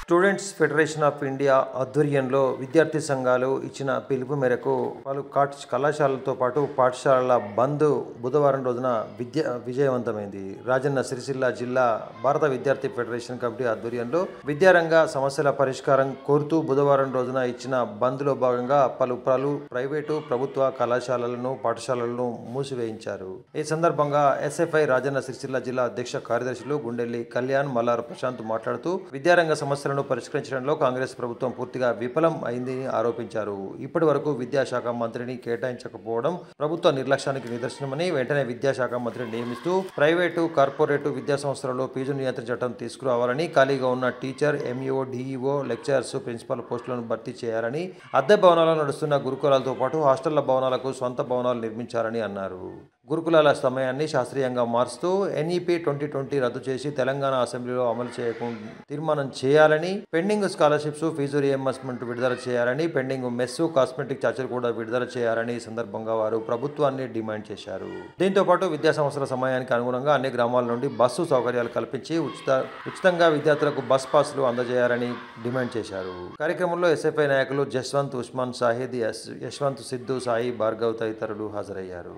Students federation of India ఆధ్వర్యంలో విద్యార్థి సంఘాలు ఇచ్చిన పిలుపు మేరకు పలు కళాశాలలతో పాటు పాఠశాలల బంద్ బుధవారం రోజున విజయవంతమైంది. రాజన్న సిరిసిల్ల జిల్లా భారత విద్యార్థి ఫెడరేషన్ కమిటీ ఆధ్వర్యంలో విద్యారంగ సమస్యల పరిష్కారం కోరుతూ బుధవారం రోజున ఇచ్చిన బంద్లో భాగంగా పలు ప్రైవేటు ప్రభుత్వ కళాశాలలను పాఠశాలలను మూసివేయించారు. ఈ సందర్భంగా ఎస్ఎఫ్ఐ రాజన్న సిరిసిల్ల జిల్లా అధ్యక్ష కార్యదర్శులు గుండెల్లి కళ్యాణ్, మల్లార ప్రశాంత్ మాట్లాడుతూ విద్యారంగ సమస్యలను పరిష్కరించడంలో కాంగ్రెస్ ప్రభుత్వం పూర్తిగా విఫలం అయిందని ఆరోపించారు. ఇప్పటి వరకు విద్యాశాఖ మంత్రిని కేటాయించకపోవడం ప్రభుత్వ నిర్లక్ష్యానికి నిదర్శనమని, వెంటనే విద్యాశాఖ మంత్రిని నియమిస్తూ ప్రైవేటు, కార్పొరేటు విద్యా సంస్థలలో ఫీజు నియంత్రణ చట్టం తీసుకురావాలని, ఖాళీగా ఉన్న teacher, MEO, DEO, lecturers, principal పోస్టులను భర్తీ చేయాలని, అద్దె భవనాల్లో నడుస్తున్న గురుకులాలతో పాటు హాస్టళ్ల భవనాలకు సొంత భవనాలు నిర్మించాలని అన్నారు. గురుకులాల సమయాన్ని శాస్త్రీయంగా మారుస్తూ ఎన్ఈపీ 2020 రద్దు చేసి తెలంగాణ అసెంబ్లీలో అమలు చేయకుండా తీర్మానం చేయాలని, పెండింగ్ స్కాలర్షిప్స్, ఫీజు రియంబర్స్మెంట్ విడుదల చేయాలని, పెండింగ్ మెస్సు, కాస్మెటిక్ ఛార్జీలు కూడా విడుదల చేయాలని ఈ సందర్భంగా వారు ప్రభుత్వాన్ని డిమాండ్ చేశారు. దీంతో పాటు విద్యా సంవత్సర సమయానికి అనుగుణంగా అన్ని గ్రామాల నుండి బస్సు సౌకర్యాలు కల్పించి ఉచితంగా విద్యార్థులకు బస్ పాస్లు అందజేయాలని డిమాండ్ చేశారు. కార్యక్రమంలో ఎస్ఎఫ్ఐ నాయకులు జస్వంత్, ఉస్మాన్, షాహిద్, యశ్వంత్, సిద్ధు, సాయి, భార్గవ్ తదితరులు హాజరయ్యారు.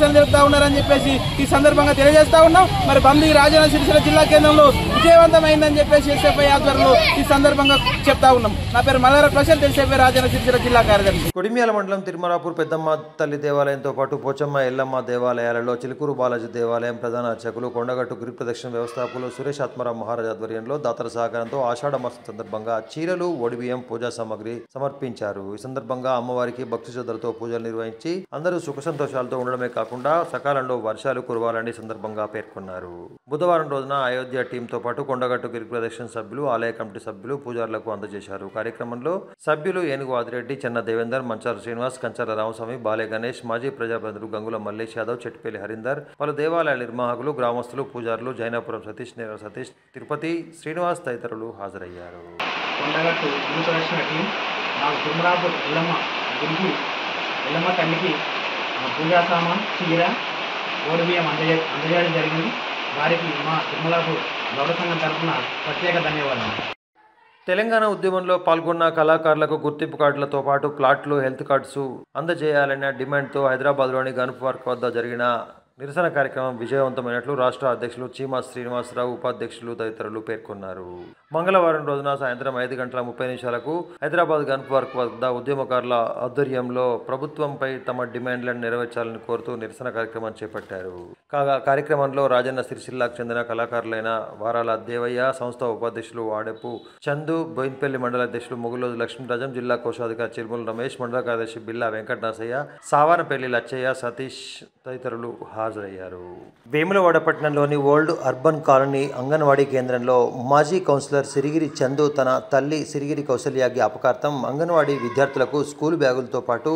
చెప్తా ఉన్నారని చెప్పేసి ఈ సందర్భంగా తెలియజేస్తా ఉన్నాం. మరి బంద్ రాజన్న సిరిసిల్ల జిల్లా కేంద్రంలో విజయవంతమైందని చెప్పేసి ఎస్ఎఫ్ఐ ఆధ్వర్యంలో ఈ సందర్భంగా చెప్తా ఉన్నాం. నా పేరు మల్లార ప్రశాంత్, ఎస్ఎఫ్ఐ రాజన్న సిరిసిల్ల జిల్లా కార్యదర్శి. కొడిమ్యాల మండలం తిరుమలాపూర్ పెద్దమ్మ తల్లి దేవాలయంతో పాటు పోచమ్మ, ఎల్లమ్మ దేవాలయాలలో చిలుకూరు బాలాజీ దేవాలయం ప్రధాన అర్చకులు, కొండగట్టు గిరి ప్రదక్షిణ వ్యవస్థాపకులు సురేష్ ఆత్మరావు మహారాజ్ ఆధ్వర్యంలో దాతల సహకారంతో ఆషాఢ మాసం సందర్భంగా చీరలు, ఒడిబియ్యం, పూజా సామాగ్రి సమర్పించారు. ఈ సందర్భంగా అమ్మవారికి భక్తి శ్రద్ధలతో పూజలు నిర్వహించి అందరూ సుఖ సంతోషాలతో ఉండడమే కాకుండా సకాలంలో వర్షాలు కురవాలని సందర్భంగా పేర్కొన్నారు. బుధవారం రోజున అయోధ్య టీంతో పాటు కొండగట్టు గిరి ప్రదక్షిణ సభ్యులు, ఆలయ కమిటీ సభ్యులు పూజారులకు అందజేశారు. కార్యక్రమంలో సభ్యులు ఏనుగు ఆదిరెడ్డి, చెన్న దేవేందర్, మంచారు శ్రీనివాస్, కంచర్ల రామస్వామి, బాలే గణేష్, మాజీ ప్రజాప్రతినిధులు గంగుల మల్లేష్ యాదవ్, చెట్టిపల్లి హరీందర్, పలు దేవాలయాల నిర్వాహకులు, గ్రామస్తులు, పూజారులు, జైనాపురం సతీష్, నేర సతీష్, తిరుపతి శ్రీనివాస్ తదితరులు హాజరయ్యారు. తల్లికి పూజా సామాన్, చీర, ఓడిబియ్యం అందజేయడం జరిగింది. వారికి మా తిరుమలాపూర్ గౌడ సంఘం తరఫున ప్రత్యేక ధన్యవాదాలు. తెలంగాణ ఉద్యమంలో పాల్గొన్న కళాకారులకు గుర్తింపు కార్డులతో పాటు ప్లాట్లు, హెల్త్ కార్డ్స్ అందజేయాలనే డిమాండ్తో హైదరాబాద్లోని గన్ఫ్ పార్క్ వద్ద జరిగిన నిరసన కార్యక్రమం విజయవంతమైనట్లు రాష్ట్ర అధ్యక్షులు చీమా శ్రీనివాసరావు, ఉపాధ్యక్షులు తదితరులు పేర్కొన్నారు. మంగళవారం రోజున సాయంత్రం 5:30 హైదరాబాద్ గన్ఫ్ పార్క్ వద్ద ఉద్యమకారుల ఆధ్వర్యంలో ప్రభుత్వంపై తమ డిమాండ్లను నెరవేర్చాలని కోరుతూ నిరసన కార్యక్రమం చేపట్టారు. కాగా కార్యక్రమంలో రాజన్న సిరిసిల్లాకు చెందిన కళాకారులైన వారాల దేవయ్య, సంస్థ ఉపాధ్యక్షులు వాడెప్పు చందు, బోయిన్పల్లి మండల అధ్యక్షులు ముగులోజు లక్ష్మీరాజం, జిల్లా కోశాధికారి చిరుమల రమేష్, మండల కార్యదర్శి బిల్లా వెంకటనాసయ్య, సావానపల్లి లచ్చయ్య, సతీష్ తదితరులు హాజరయ్యారు. వేములవాడ పట్టణంలోని ఓల్డ్ అర్బన్ కాలనీ అంగన్వాడీ కేంద్రంలో మాజీ కౌన్సిలర్ సిరిగిరి చందు తన తల్లి సిరిగిరి కౌసల్య జ్ఞాపకార్థం అంగన్వాడీ విద్యార్థులకు స్కూల్ బ్యాగులతో పాటు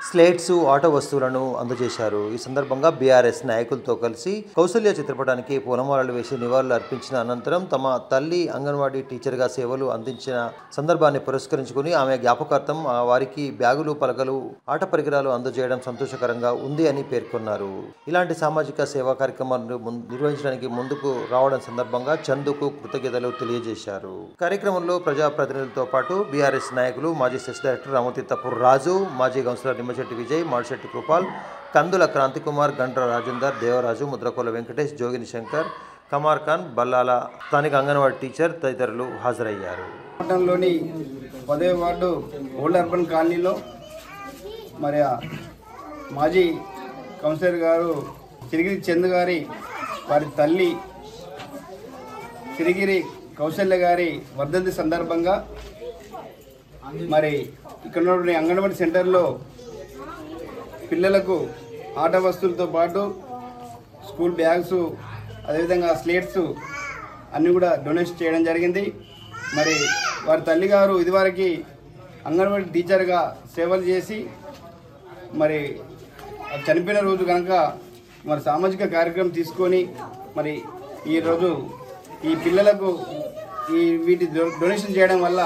స్లేట్స్, ఆటో వస్తువులను అందజేశారు. ఈ సందర్భంగా బీఆర్ఎస్ నాయకులతో కలిసి కౌసల్య చిత్రపటానికి పూలమాలలు వేసి నివాళులు అర్పించిన అనంతరం తమ తల్లి అంగన్వాడీ టీచర్గా సేవలు అందించిన సందర్భాన్ని పురస్కరించుకుని ఆమె జ్ఞాపకార్థం వారికి బ్యాగులు, పలకలు, ఆట పరికరాలు అందజేయడం సంతోషకరంగా ఉంది అని పేర్కొన్నారు. ఇలాంటి సామాజిక సేవా కార్యక్రమాలను నిర్వహించడానికి ముందుకు రావడం సందర్భంగా చందుకు కృతజ్ఞతలు తెలియజేశారు. కార్యక్రమంలో ప్రజాప్రతినిధులతో పాటు బీఆర్ఎస్ నాయకులు, మాజీ సెస్ డైరెక్టర్ రామతీర్థపూర్ రాజు, మాజీ కౌన్సిలర్ నిమ్మశెట్టి విజయ్, మాడిశెట్టి కృపాల్, కందుల క్రాంతికుమార్, గండ్ర రాజేందర్, దేవరాజు, ముద్రకోల వెంకటేష్, జోగిని శంకర్, కమార్ ఖాన్, బల్లాల స్థానిక అంగన్వాడీ టీచర్ తదితరులు హాజరయ్యారు. పట్టణంలోని 10వ వార్డు ఓల్డ్ అర్బన్ కాలనీలో మరి మాజీ కౌన్సిలర్ గారు సిరిగిరి చంద్ గారి వారి తల్లి సిరిగిరి కౌశల్య గారి వర్ధంతి సందర్భంగా మరి ఇక్కడ ఉన్నటువంటి అంగన్వాడీ సెంటర్లో పిల్లలకు ఆట వస్తువులతో పాటు స్కూల్ బ్యాగ్స్, అదేవిధంగా స్లేట్స్ అన్నీ కూడా డొనేట్ చేయడం జరిగింది. మరి వారి తల్లిగారు ఇదివరకు అంగన్వాడీ టీచర్గా సేవలు చేసి మరి చనిపోయిన రోజు కనుక మరి సామాజిక కార్యక్రమం తీసుకొని మరి ఈరోజు ఈ పిల్లలకు వీటి డొనేషన్ చేయడం వల్ల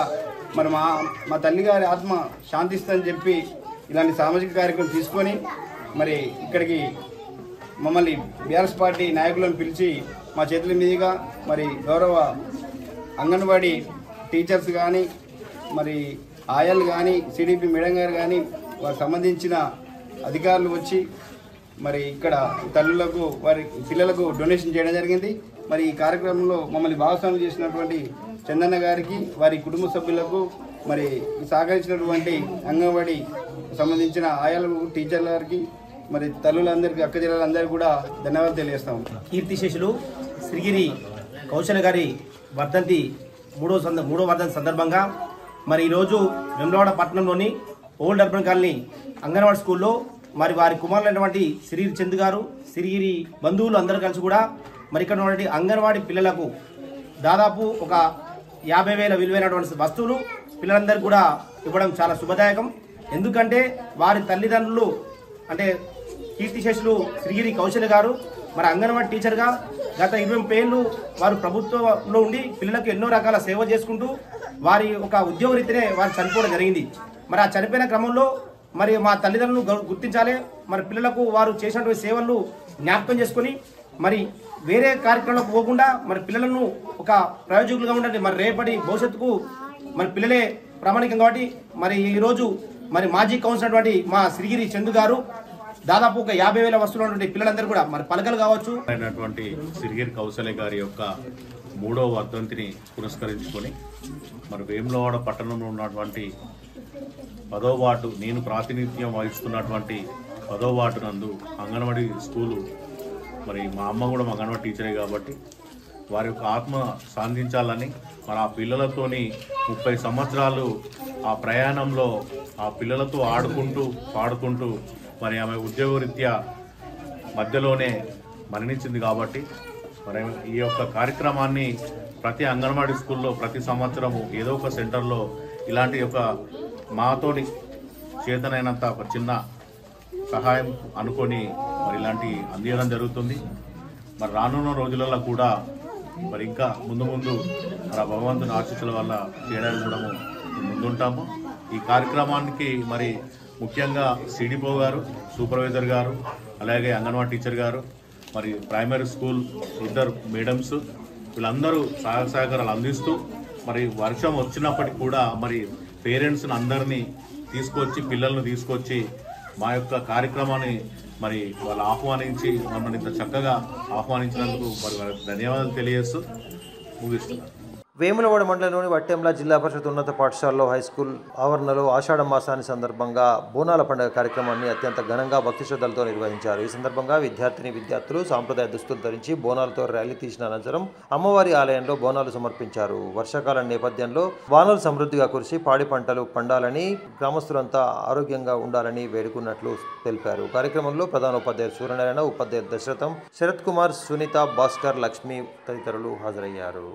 మరి మా తల్లిగారి ఆత్మ శాంతిస్తుందని చెప్పి ఇలాంటి సామాజిక కార్యక్రమం తీసుకొని మరి ఇక్కడికి మమ్మల్ని బీఆర్ఎస్ పార్టీ నాయకులను పిలిచి మా చేతుల మీదుగా మరి గౌరవ అంగన్వాడీ టీచర్స్ కానీ మరి ఆయాలు కానీ సిడిపి మేడం గారు కానీ వారికి సంబంధించిన అధికారులు వచ్చి మరి ఇక్కడ తల్లులకు వారి పిల్లలకు డొనేషన్ చేయడం జరిగింది. మరి ఈ కార్యక్రమంలో మమ్మల్ని భాగస్వామ్యం చేసినటువంటి చందన్న గారికి వారి కుటుంబ సభ్యులకు మరి సహకరించినటువంటి అంగన్వాడీ సంబంధించిన ఆయాలకు టీచర్ల గారికి మరి తల్లులందరికీ అక్క జిల్లాలందరికీ కూడా ధన్యవాదాలు తెలియజేస్తాం. కీర్తిశేషులు శ్రీగిరి కౌశల గారి వర్ధంతి మూడో వర్ధంతి సందర్భంగా మరి ఈరోజు వేములవాడ పట్టణంలోని ఓల్డ్ అర్బన్ కాలనీ అంగన్వాడీ స్కూల్లో మరి వారి కుమారులైనటువంటి శ్రీగిరి చంద్ గారు శ్రీగిరి బంధువులు అందరూ కలిసి కూడా మరి ఇక్కడ ఉన్నటువంటి అంగన్వాడీ పిల్లలకు దాదాపు ఒక 50,000 విలువైనటువంటి వస్తువులు పిల్లలందరికీ కూడా ఇవ్వడం చాలా శుభదాయకం. ఎందుకంటే వారి తల్లిదండ్రులు అంటే కీర్తిశేషులు శ్రీగిరి కౌశల్ గారు మరి అంగన్వాడీ టీచర్గా గత 20 ఏళ్ళు వారు ప్రభుత్వంలో ఉండి పిల్లలకు ఎన్నో రకాల సేవ చేసుకుంటూ వారి ఒక ఉద్యోగరీత్యానే వారు చనిపోవడం జరిగింది. మరి ఆ చనిపోయిన క్రమంలో మరి మా తల్లిదండ్రులు గుర్తించాలి, మరి పిల్లలకు వారు చేసినటువంటి సేవలు జ్ఞాపకం చేసుకొని మరి వేరే కార్యక్రమాలకు పోకుండా మరి పిల్లలను ఒక ప్రయోజకులుగా ఉండండి. మరి రేపటి భవిష్యత్తుకు మరి పిల్లలే ప్రామాణికం కాబట్టి మరి ఈరోజు మరి మాజీ కౌన్సిలర్ అటువంటి మా శ్రీగిరి చందు గారు దాదాపు ఒక 50,000 వస్తువులు ఉన్నటువంటి పిల్లలందరూ కూడా మరి పలకలు కావచ్చు అయినటువంటి శ్రీగిరి కౌశల్య గారి యొక్క 3వ వర్ధంతిని పురస్కరించుకొని మరి వేములవాడ పట్టణంలో ఉన్నటువంటి 10వ వార్డు నేను ప్రాతినిధ్యం వహిస్తున్నటువంటి 10వ వార్డు నందు అంగన్వాడీ స్కూలు మరి మా అమ్మ కూడా అంగన్వాడీ టీచరే కాబట్టి వారి యొక్క ఆత్మ సాధించాలని మరి ఆ పిల్లలతోని 30 సంవత్సరాలు ఆ ప్రయాణంలో ఆ పిల్లలతో ఆడుకుంటూ పాడుకుంటూ మరి ఆమె ఉద్యోగరీత్యా మధ్యలోనే మరణించింది కాబట్టి మరి ఈ యొక్క కార్యక్రమాన్ని ప్రతి అంగన్వాడీ స్కూల్లో ప్రతి సంవత్సరము ఏదో ఒక సెంటర్లో ఇలాంటి ఒక మాతోని చేతనైనంత ఒక చిన్న సహాయం అనుకొని మరి ఇలాంటి అందించడం జరుగుతుంది. మరి రానున్న రోజులలో కూడా మరి ఇంకా ముందు మరి భగవంతుని ఆశీస్సుల వల్ల చేయడానికి కూడా ముందుంటాము. ఈ కార్యక్రమానికి మరి ముఖ్యంగా సిడిపో గారు, సూపర్వైజర్ గారు, అలాగే అంగన్వాడీ టీచర్ గారు, మరి ప్రైమరీ స్కూల్ 2 మేడమ్స్ వీళ్ళందరూ సహకారాలు అందిస్తూ మరి వర్షం వచ్చినప్పటికీ కూడా మరి పేరెంట్స్ని అందరినీ తీసుకొచ్చి పిల్లలను తీసుకొచ్చి మా యొక్క కార్యక్రమాన్ని మరి వాళ్ళు ఆహ్వానించి మమ్మల్ని ఇంత చక్కగా ఆహ్వానించినందుకు మరి వాళ్ళకి ధన్యవాదాలు తెలియజేస్తూ ముగిస్తున్నారు. వేములవాడ మండలంలోని వట్టెంల జిల్లా పరిషత్ ఉన్నత పాఠశాలలో హైస్కూల్ ఆవరణలో ఆషాఢ మాసాన్ని సందర్భంగా బోనాల పండుగ కార్యక్రమాన్ని అత్యంత ఘనంగా భక్తి శ్రద్ధలతో నిర్వహించారు. ఈ సందర్భంగా విద్యార్థులు సాంప్రదాయ దుస్తులు ధరించి బోనాలతో ర్యాలీ తీసిన అనంతరం అమ్మవారి ఆలయంలో బోనాలు సమర్పించారు. వర్షాకాలం నేపథ్యంలో వానలు సమృద్ధిగా కురిసి పాడి పంటలు పండాలని గ్రామస్తులంతా ఆరోగ్యంగా ఉండాలని వేడుకున్నట్లు తెలిపారు. కార్యక్రమంలో ప్రధాన ఉపాధ్యాయులు సూర్యనారాయణ, ఉపాధ్యాయులు దశరథం, శరత్ కుమార్, సునీత, భాస్కర్, లక్ష్మి తదితరులు హాజరయ్యారు.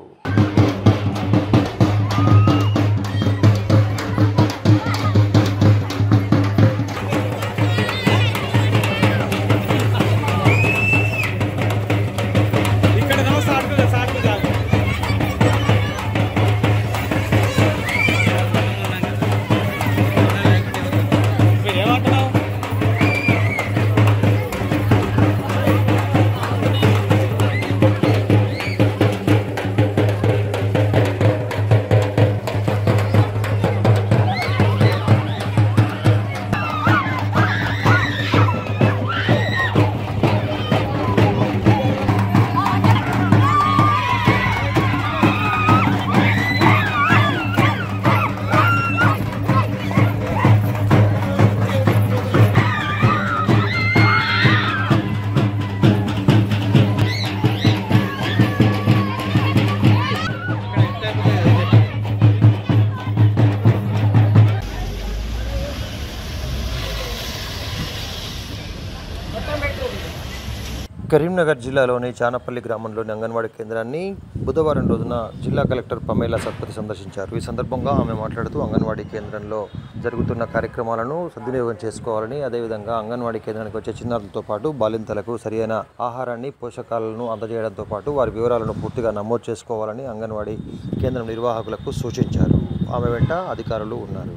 కరీంనగర్ జిల్లాలోని చానపల్లి గ్రామంలోని అంగన్వాడీ కేంద్రాన్ని బుధవారం రోజున జిల్లా కలెక్టర్ పమేలా సత్పతి సందర్శించారు. ఈ సందర్భంగా ఆమె మాట్లాడుతూ అంగన్వాడీ కేంద్రంలో జరుగుతున్న కార్యక్రమాలను సద్వినియోగం చేసుకోవాలని, అదేవిధంగా అంగన్వాడీ కేంద్రానికి వచ్చే చిన్నారులతో పాటు బాలింతలకు సరైన ఆహారాన్ని, పోషకాలను అందజేయడంతో పాటు వారి వివరాలను పూర్తిగా నమోదు చేసుకోవాలని అంగన్వాడీ కేంద్రం నిర్వాహకులకు సూచించారు. ఆమె వెంట అధికారులు ఉన్నారు.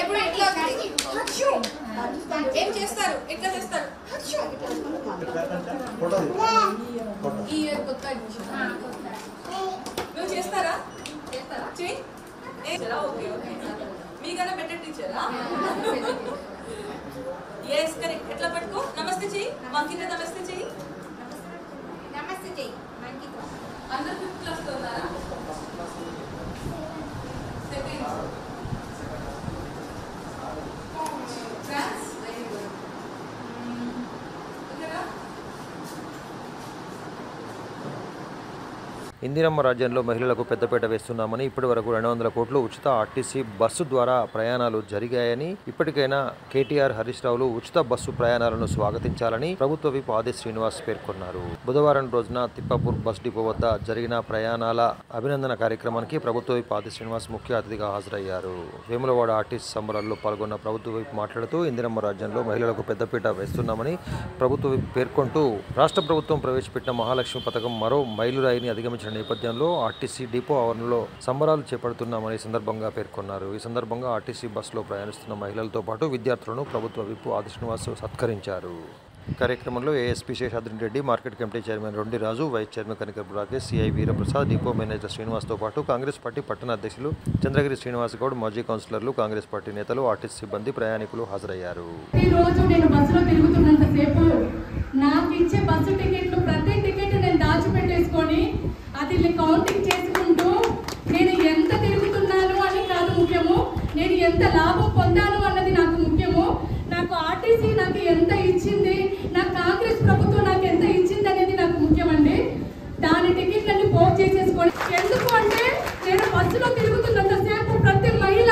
ఎప్పుడు ఇట్లా ఏం చేస్తారు, ఎట్లా చేస్తారు? ఈ కొత్త నువ్వు చేస్తారా? చెయ్యి. ఓకే ఓకే, మీకన్నా బెటర్ టీచరా? Yes correct. ఎట్లా పట్టుకో, నమస్తే చెయ్యి. మంకిత నమస్తే చెయ్యి. నమస్తే చెయ్యి. అందరు 5th క్లాస్ లో ఉన్నారా? ఇందిరమ్మ రాజ్యంలో మహిళలకు పెద్దపీట వేస్తున్నామని ఇప్పటి వరకు 200 కోట్లు ఉచిత ఆర్టీసీ బస్సు ద్వారా ప్రయాణాలు జరిగాయని, ఇప్పటికైనా కేటీఆర్, హరీష్ రావులు ఉచిత బస్సు ప్రయాణాలను స్వాగతించాలని ప్రభుత్వ విప్ ఆది శ్రీనివాస్ పేర్కొన్నారు. బుధవారం రోజున తిప్పాపూర్ బస్ డిపో వద్ద జరిగిన ప్రయాణాల అభినందన కార్యక్రమానికి ప్రభుత్వ విప్ ఆది శ్రీనివాస్ ముఖ్య అతిథిగా హాజరయ్యారు. వేములవాడ ఆర్టీసీ సంబరాల్లో పాల్గొన్న ప్రభుత్వ విప్ మాట్లాడుతూ ఇందిరమ్మ రాజ్యంలో మహిళలకు పెద్దపీట వేస్తున్నామని ప్రభుత్వ విప్ పేర్కొంటూ, రాష్ట్ర ప్రభుత్వం ప్రవేశపెట్టిన మహాలక్ష్మి పథకం మరో మైలురాయిని అధిగమించిన నేపథ్యంలో ఆర్టీసీ డిపో ఆవరణలో సంబరాలు చేపడుతున్నామని సందర్భంగా పేర్కొన్నారు. ఈ సందర్భంగా ఆర్టీసీ బస్సులో ప్రయాణిస్తున్న మహిళలతో పాటు విద్యార్థులను ప్రభుత్వ విప్ ఆది శ్రీనివాస్ సత్కరించారు. కార్యక్రమంలో ASP Seshadri Reddy, market committee chairman Rondi Raju, vice chairman Kanikarapu Rakesh, CI Veeraprasad, depot manager శ్రీనివాస్తో పాటు కాంగ్రెస్ పార్టీ పట్టణ అధ్యక్షులు చంద్రగిరి శ్రీనివాస్ గౌడ్, మాజీ కౌన్సిలర్లు, కాంగ్రెస్ పార్టీ నేతలు, ఆర్టీసీ సిబ్బంది, ప్రయాణికులు హాజరయ్యారు. నాకు ఇచ్చే బస్సు టికెట్లు ప్రతి టికెట్ నేను దాచిపెట్టేసుకొని అది కౌంటింగ్ చేసుకుంటూ నేను ఎంత తిరుగుతున్నాను అని కాదు ముఖ్యము, నేను ఎంత లాభం పొందాను అన్నది నాకు ముఖ్యము. నాకు ఆర్టీసీ నాకు ఎంత ఇచ్చింది, నాకు కాంగ్రెస్ ప్రభుత్వం నాకు ఎంత ఇచ్చింది అనేది నాకు ముఖ్యమండి. దాని టికెట్లన్నీ పోస్ట్ చేసేసుకొని, ఎందుకు అంటే నేను బస్సులో తిరుగుతున్నంతసేపు ప్రతి మహిళ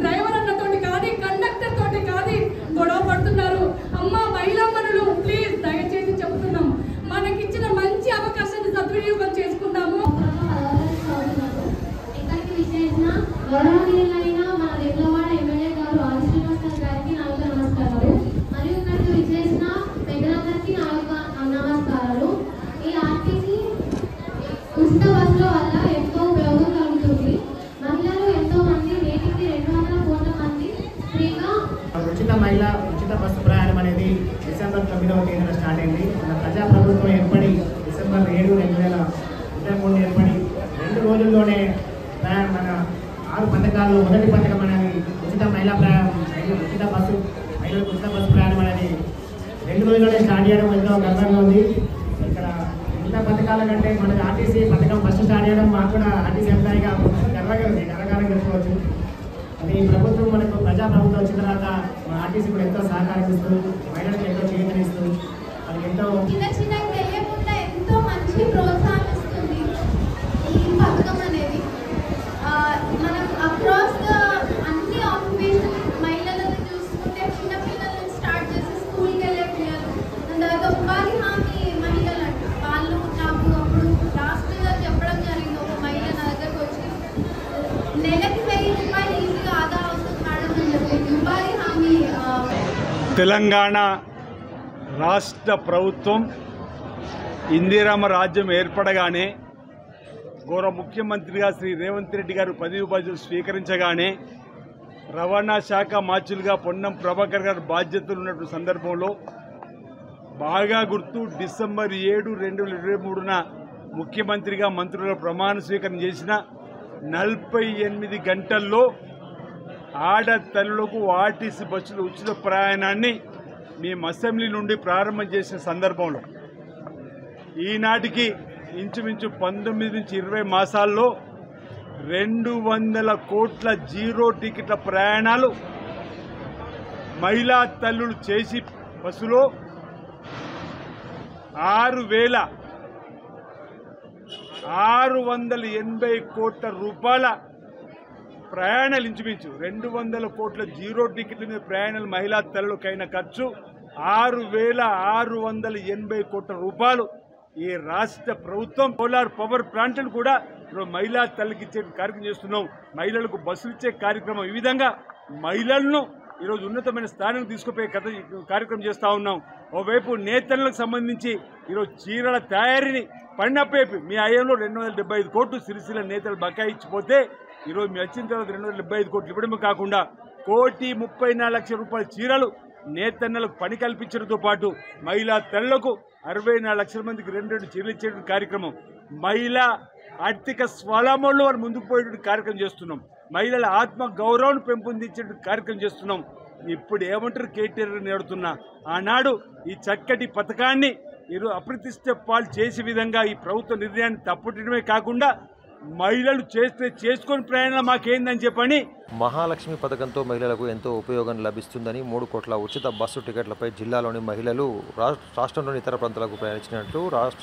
డ్రైవర్ అన్నతోటి కానీ కండక్టర్ తోటి కానీ గొడవ పడుతున్నారు. అమ్మ మహిళమ్మలు ప్లీజ్ దయచేసి చెప్తున్నాం, మనకిచ్చిన మంచి అవకాశాన్ని సద్వినియోగం చేసుకుందాము. ఇక్కడికి విచ్చేసిన గౌరవనీయులైన మన వేములవాడ ఎమ్మెల్యే గారు ఆది శ్రీనివాస్ గారికి నా యొక్క నమస్కారాలు, మరియు ఇక్కడికి విచ్చేసిన పెద్దలందరికీ నా యొక్క నమస్కారాలు. ఈ ఆర్టీసీ ఉచిత బస్సుల వల్ల ఎంతో ఉపయోగం కలుగుతుంది. మహిళలు ఎంతో మంది, నేటికి 200 కోట్ల మంది ఫ్రీగా ఉచిత బస్సు ప్రయాణం అనేది డిసెంబర్ 9వ తేదీన స్టార్ట్ అయింది. మన ప్రజాప్రభుత్వం ఏర్పడి డిసెంబర్ 7, 2023 ఏర్పడి 2 రోజుల్లోనే మన 6 పథకాల్లో మొదటి పథకం అనేది ఉచిత ఉచిత బస్సు ప్రయాణం అనేది 2 రోజుల్లోనే స్టార్ట్ చేయడం ఎంతో గర్వంగా ఉంది. ఇక్కడ మిగతా పథకాల కంటే మన ఆర్టీసీ పథకం ఫస్ట్ స్టార్ట్ చేయడం మాకు కూడా ఆర్టీసీ ఎంప్లాయీగా గర్వంగా ఉంది, గర్వకారం చెప్పుకోవచ్చు. అది ప్రభుత్వం మనకు ప్రజాప్రభుత్వం వచ్చిన తర్వాత మన ఆర్టీసీ కూడా ఎంతో సహకరిస్తూ, మహిళలకు ఎంతో చేయూతనిస్తూ, అది ఎంతో చిన్న తెలియకుండా ఎంతో మంచి ప్రోత్సాహిస్తుంది ఈ పథకం అనేది. మనం అక్రాస్ అన్ని ఆక్యుపేషన్ మహిళలను చూసుకుంటే చిన్న పిల్లల నుంచి స్టార్ట్ చేసి స్కూల్కి వెళ్ళే పిల్లలు, అండ్ తర్వాత ఉపాధి హామీ మహిళలు అంట వాళ్ళు నాకు అప్పుడు లాస్ట్గా చెప్పడం జరిగింది. ఒక మహిళ నా దగ్గరకు వచ్చి నెలకి 1000 రూపాయలు ఈజీగా ఆదా అవుతుంది మేడం అని చెప్పి ఉపాధి హామీ. తెలంగాణ రాష్ట్ర ప్రభుత్వం ఇందిరమ్మ రాజ్యం ఏర్పడగానే గౌరవ ముఖ్యమంత్రిగా శ్రీ రేవంత్ రెడ్డి గారు పదవి బాధ్యతలు స్వీకరించగానే రవాణా శాఖ మార్చులుగా పొన్నం ప్రభాకర్ గారు బాధ్యతలు ఉన్నటువంటి సందర్భంలో బాగా గుర్తు, డిసెంబర్ 7, 2023న ముఖ్యమంత్రిగా మంత్రుల ప్రమాణ స్వీకరణ చేసిన 48 గంటల్లో ఆడతల్లులకు ఆర్టీసీ బస్సుల ఉచిత ప్రయాణాన్ని మేము అసెంబ్లీ నుండి ప్రారంభం చేసిన సందర్భంలో ఈనాటికి ఇంచుమించు 19 నుంచి 20 మాసాల్లో 200 కోట్ల జీరో టికెట్ల ప్రయాణాలు మహిళా తల్లులు చేసి బస్సులో 6,680 కోట్ల రూపాయల ప్రయాణాలు, ఇంచుమించు 200 కోట్ల జీరో టికెట్ల మీద ప్రయాణాలు మహిళా తల్లులకైన ఖర్చు 6,680 కోట్ల రూపాయలు ఈ రాష్ట్ర ప్రభుత్వం సోలార్ పవర్ ప్లాంట్లను కూడా ఇప్పుడు మహిళా తల్లికి ఇచ్చే కార్యక్రమం చేస్తున్నాం. మహిళలకు బస్సులు ఇచ్చే కార్యక్రమం, ఈ విధంగా మహిళలను ఈరోజు ఉన్నతమైన స్థానానికి తీసుకుపోయే కార్యక్రమం చేస్తూ ఉన్నాం. ఓవైపు నేతలకు సంబంధించి ఈరోజు చీరల తయారీని పడినప్పేపి మీ హయాంలో 275 కోట్లు సిరిసిల్ల నేతలు బకాయి ఇచ్చిపోతే ఈరోజు మీ వచ్చిన తర్వాత 275 కోట్లు ఇవ్వడమే కాకుండా 1,34,00,000 రూపాయల చీరలు నేతన్నలకు పని కల్పించడంతో పాటు మహిళా తల్లులకు 64 లక్షల మందికి 2 చీరలు ఇచ్చే కార్యక్రమం, మహిళా ఆర్థిక స్వావలంబనలో వారు ముందుకు పోయేటువంటి కార్యక్రమం చేస్తున్నాం, మహిళల ఆత్మ గౌరవాన్ని పెంపొందించే కార్యక్రమం చేస్తున్నాం. ఇప్పుడు ఏమంటారు కేటీఆర్ నేడుతున్నా ఆనాడు ఈ చక్కటి పథకాన్ని అప్రతిష్ట పాలు చేసే విధంగా ఈ ప్రభుత్వ నిర్ణయాన్ని తప్పుటమే కాకుండా మహిళలు చేసుకొని ప్రయాణం మాకేందని చెప్పని మహాలక్ష్మి పథకంతో మహిళలకు ఎంతో ఉపయోగం లభిస్తుందని 3 కోట్ల ఉచిత బస్సు టికెట్లపై జిల్లాలోని మహిళలు రాష్ట్రంలోని ఇతర ప్రాంతాలకు ప్రయాణించినట్లు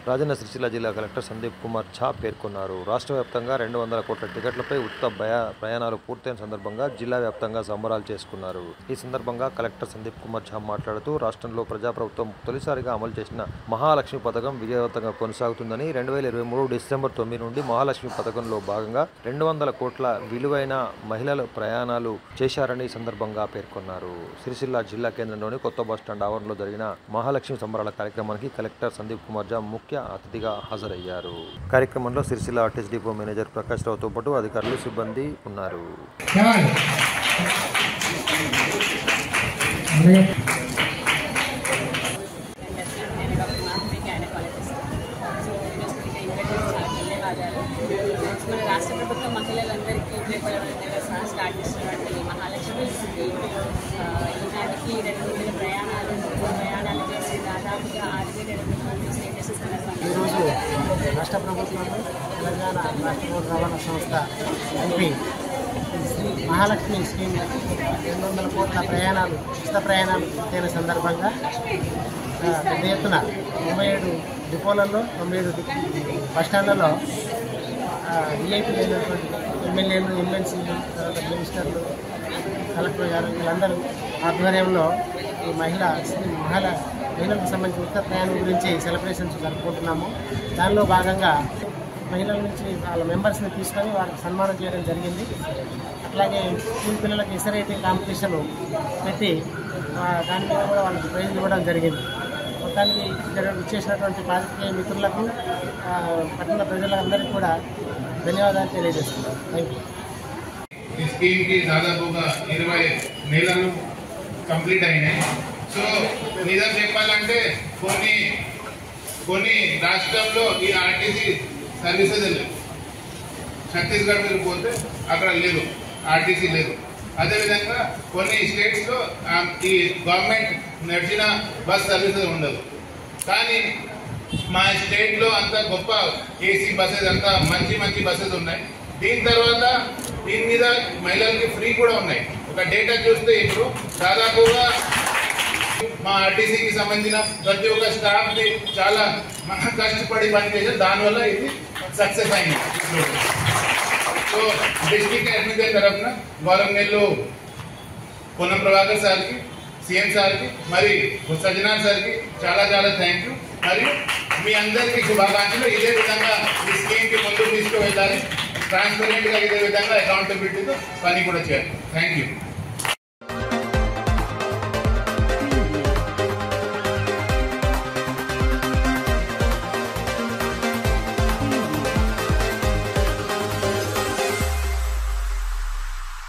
రాజన్న సిరిసిల్ల జిల్లా కలెక్టర్ సందీప్ కుమార్ ఝా పేర్కొన్నారు. రాష్ట్ర వ్యాప్తంగా 200 కోట్ల టికెట్లపై ఉచిత ప్రయాణాలు పూర్తయిన సందర్భంగా జిల్లా వ్యాప్తంగా సంబరాలు చేసుకున్నారు. ఈ సందర్భంగా కలెక్టర్ సందీప్ కుమార్ ఝా మాట్లాడుతూ రాష్ట్రంలో ప్రజాప్రభుత్వం తొలిసారిగా అమలు చేసిన మహాలక్ష్మి పథకం విజయవంతంగా కొనసాగుతుందని 2023 డిసెంబర్ 9 నుండి మహాలక్ష్మి పథకంలో భాగంగా 200 కోట్ల విలువైన మహిళల ప్రయాణాలు చేశారని ఈ సందర్భంగా పేర్కొన్నారు. సిరిసిల్ల జిల్లా కేంద్రంలోని కొత్త బస్టాండ్ ఆవరణలో జరిగిన మహాలక్ష్మి సంబరాల కార్యక్రమానికి కలెక్టర్ సందీప్ కుమార్ ఝా ముఖ్య అతిథిగా హాజరయ్యారు. కార్యక్రమంలో Sircilla RTC depot manager Prakash రావుతో పాటు అధికారులు సిబ్బంది ఉన్నారు. మన రాష్ట్ర ప్రభుత్వం మహిళలందరికీ ఉపయోగపడే స్టార్ట్ చేసినటువంటి మహాలక్ష్మి ఈనాటికి 2 ప్రయాణాలు చేసి దాదాపుగా 6,000 మంది ఈరోజు రాష్ట్ర ప్రభుత్వం తెలంగాణ రాష్ట్ర రోడ్డు రవాణా సంస్థ ఎంపీ శ్రీ మహాలక్ష్మి స్కీమ్ 200 కోట్ల ప్రయాణాలు ఉచిత ప్రయాణాలు పూర్తయిన సందర్భంగా పెద్ద ఎత్తున 97 డిపోలలో 97 బస్టాండ్లలో విఐపీ అయినటువంటి ఎమ్మెల్యేలు, ఎమ్మెల్సీలు, తర్వాత మినిస్టర్లు, కలెక్టర్ గారు వీళ్ళందరూ ఆధ్వర్యంలో ఈ మహిళలకు సంబంధించిన ఉచిత ప్రయాణం గురించి సెలబ్రేషన్స్ జరుపుకుంటున్నాము. దానిలో భాగంగా మహిళల నుంచి వాళ్ళ మెంబర్స్ని తీసుకొని వాళ్ళకి సన్మానం చేయడం జరిగింది. అట్లాగే స్కూల్ పిల్లలకి ఎస్ఐటీ కాంపిటీషన్ పెట్టి దాని మీద కూడా వాళ్ళకి ప్రైజ్ ఇవ్వడం జరిగింది. మొత్తానికి ఇచ్చేసినటువంటి పాత్రికేయ మిత్రులకు, పట్టణ ప్రజలందరికీ కూడా ధన్యవాదాలు తెలియజేస్తున్నాను. Thank you. ఈ స్కీమ్కి దాదాపుగా 20 నెలలు కంప్లీట్ అయినాయి. సో నిజం చెప్పాలంటే కొన్ని రాష్ట్రంలో ఈ ఆర్టీసీ సర్వీసెస్ లేవు. ఛత్తీస్గఢ్ మీరు పోతే అక్కడ లేదు, ఆర్టీసీ లేదు. అదేవిధంగా కొన్ని స్టేట్స్లో ఈ గవర్నమెంట్ నడిచిన బస్ సర్వీసెస్ ఉండదు. కానీ మా స్టేట్లో అంత గొప్ప ఏసీ బస్సెస్, అంతా మంచి బస్సెస్ ఉన్నాయి. దీని మీద మహిళలకి ఫ్రీ కూడా ఉన్నాయి. ఒక డేటా చూస్తే ఇప్పుడు దాదాపుగా మా ఆర్టీసీకి సంబంధించిన ప్రతి ఒక్క స్టాఫ్ చాలా కష్టపడి పనిచేసారు. దానివల్ల ఇది సక్సెస్ అయింది. సో డిస్ట్రిక్ట్ అడ్మినిస్ట్రేషన్ తరఫున గవర్నమెంట్లో పొన్నం ప్రభాకర్ సార్కి, సీఎం సార్కి, మరి సజ్జనార్ సార్కి చాలా థ్యాంక్ యూ. మరియు మీ అందరికీ శుభాకాంక్షలు. ఇదే విధంగా ఈ స్కీమ్కి ముందుకు తీసుకువెళ్ళాలి. ట్రాన్స్పరెంట్గా ఇదే విధంగా అకౌంటబిలిటీతో పని కూడా చేయాలి. Thank you.